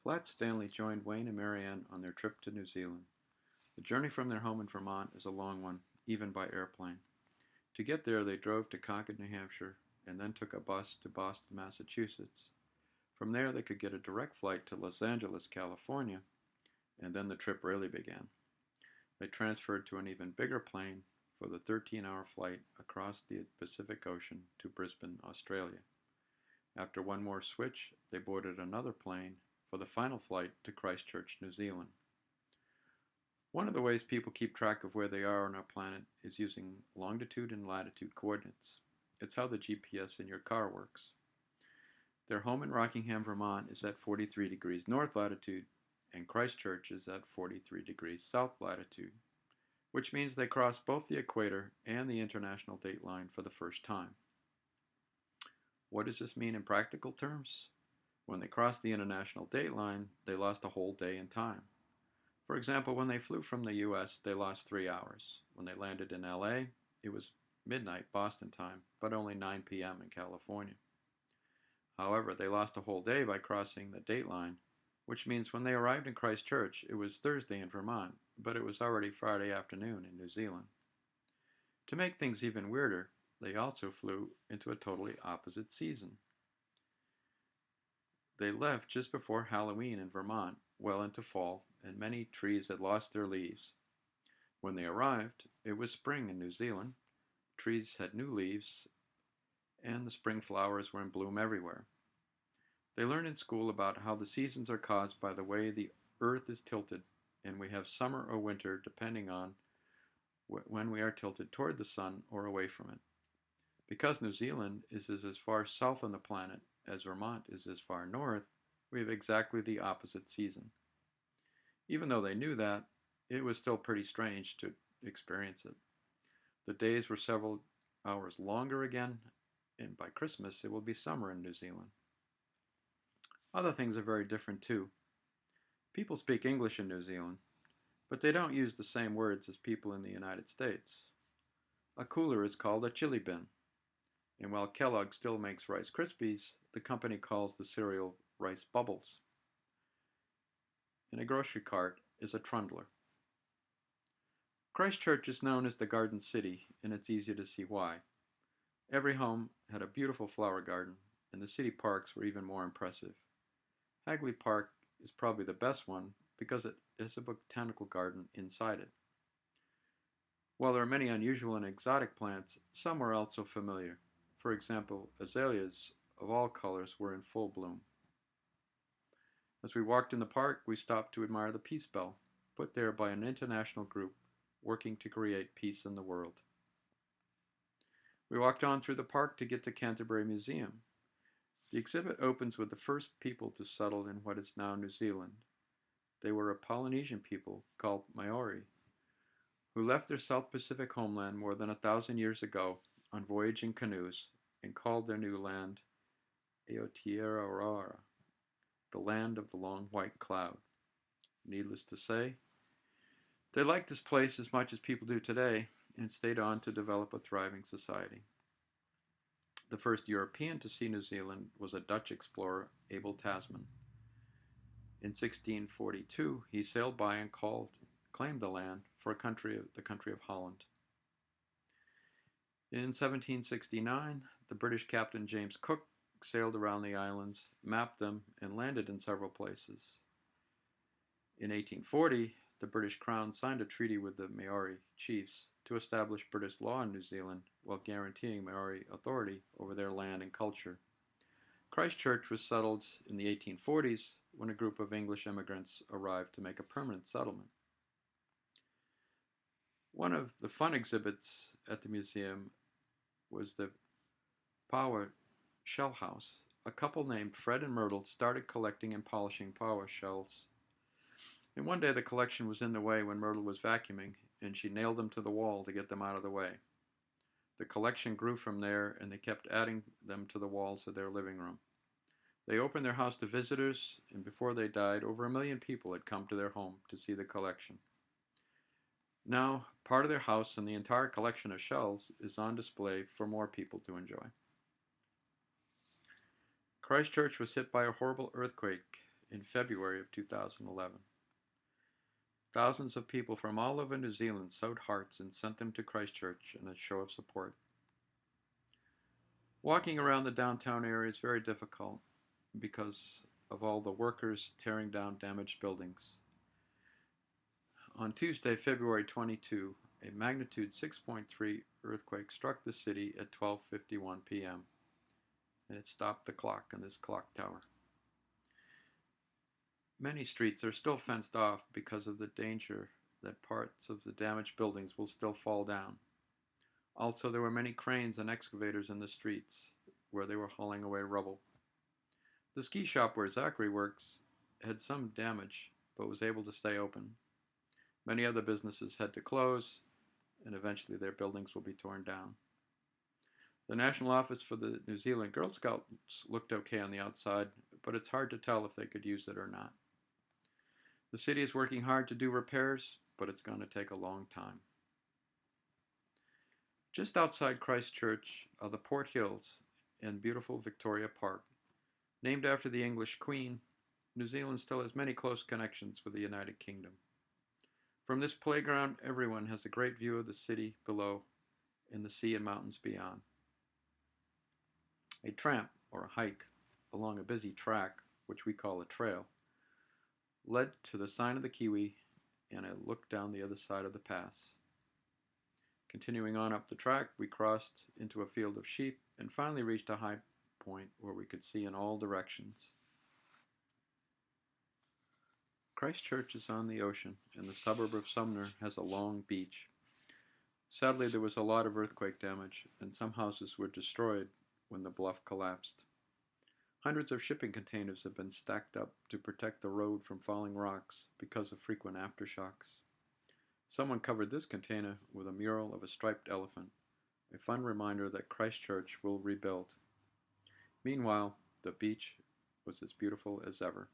Flat Stanley joined Wayne and Marianne on their trip to New Zealand. The journey from their home in Vermont is a long one, even by airplane. To get there, they drove to Concord, New Hampshire, and then took a bus to Boston, Massachusetts. From there, they could get a direct flight to Los Angeles, California, and then the trip really began. They transferred to an even bigger plane for the 13-hour flight across the Pacific Ocean to Brisbane, Australia. After one more switch, they boarded another plane for the final flight to Christchurch, New Zealand. One of the ways people keep track of where they are on our planet is using longitude and latitude coordinates. It's how the GPS in your car works. Their home in Rockingham, Vermont is at 43 degrees north latitude, and Christchurch is at 43 degrees south latitude, which means they cross both the equator and the international dateline for the first time. What does this mean in practical terms? When they crossed the international dateline, they lost a whole day in time. For example, when they flew from the US, they lost 3 hours. When they landed in LA, it was midnight Boston time, but only 9 p.m. in California. However, they lost a whole day by crossing the dateline, which means when they arrived in Christchurch, it was Thursday in Vermont, but it was already Friday afternoon in New Zealand. To make things even weirder, they also flew into a totally opposite season. They left just before Halloween in Vermont, well into fall, and many trees had lost their leaves. When they arrived, it was spring in New Zealand. Trees had new leaves, and the spring flowers were in bloom everywhere. They learned in school about how the seasons are caused by the way the earth is tilted, and we have summer or winter depending on when we are tilted toward the sun or away from it. Because New Zealand is as far south on the planet as Vermont is as far north, we have exactly the opposite season. Even though they knew that, it was still pretty strange to experience it. The days were several hours longer again, and by Christmas it will be summer in New Zealand. Other things are very different too. People speak English in New Zealand, but they don't use the same words as people in the United States. A cooler is called a chili bin, and while Kellogg still makes Rice Krispies, the company calls the cereal Rice Bubbles. And a grocery cart is a trundler. Christchurch is known as the Garden City, and it's easy to see why. Every home had a beautiful flower garden, and the city parks were even more impressive. Hagley Park is probably the best one because it has a botanical garden inside it. While there are many unusual and exotic plants, some are also familiar. For example, azaleas of all colors were in full bloom. As we walked in the park, we stopped to admire the Peace Bell, put there by an international group working to create peace in the world. We walked on through the park to get to Canterbury Museum. The exhibit opens with the first people to settle in what is now New Zealand. They were a Polynesian people called Maori, who left their South Pacific homeland more than 1,000 years ago on voyaging canoes and called their new land Aotearoa, the land of the long white cloud. Needless to say, they liked this place as much as people do today and stayed on to develop a thriving society. The first European to see New Zealand was a Dutch explorer, Abel Tasman. In 1642, he sailed by and claimed the land for the country of Holland. In 1769, the British captain James Cook sailed around the islands, mapped them, and landed in several places. In 1840, the British Crown signed a treaty with the Maori chiefs to establish British law in New Zealand while guaranteeing Maori authority over their land and culture. Christchurch was settled in the 1840s when a group of English immigrants arrived to make a permanent settlement. One of the fun exhibits at the museum was the Paua shell house. A couple named Fred and Myrtle started collecting and polishing Paua shells. And one day the collection was in the way when Myrtle was vacuuming, and she nailed them to the wall to get them out of the way. The collection grew from there, and they kept adding them to the walls of their living room. They opened their house to visitors, and before they died, over 1 million people had come to their home to see the collection. Now, part of their house and the entire collection of shells is on display for more people to enjoy. Christchurch was hit by a horrible earthquake in February of 2011. Thousands of people from all over New Zealand sewed hearts and sent them to Christchurch in a show of support. Walking around the downtown area is very difficult because of all the workers tearing down damaged buildings. On Tuesday, February 22, a magnitude 6.3 earthquake struck the city at 12:51 p.m. and it stopped the clock in this clock tower. Many streets are still fenced off because of the danger that parts of the damaged buildings will still fall down. Also, there were many cranes and excavators in the streets where they were hauling away rubble. The ski shop where Zachary works had some damage but was able to stay open. Many other businesses had to close, and eventually their buildings will be torn down. The National Office for the New Zealand Girl Scouts looked okay on the outside, but it's hard to tell if they could use it or not. The city is working hard to do repairs, but it's going to take a long time. Just outside Christchurch are the Port Hills and beautiful Victoria Park. Named after the English Queen, New Zealand still has many close connections with the United Kingdom. From this playground, everyone has a great view of the city below and the sea and mountains beyond. A tramp, or a hike, along a busy track, which we call a trail, led to the sign of the Kiwi and a look down the other side of the pass. Continuing on up the track, we crossed into a field of sheep and finally reached a high point where we could see in all directions. Christchurch is on the ocean, and the suburb of Sumner has a long beach. Sadly, there was a lot of earthquake damage, and some houses were destroyed when the bluff collapsed. Hundreds of shipping containers have been stacked up to protect the road from falling rocks because of frequent aftershocks. Someone covered this container with a mural of a striped elephant, a fun reminder that Christchurch will rebuild. Meanwhile, the beach was as beautiful as ever.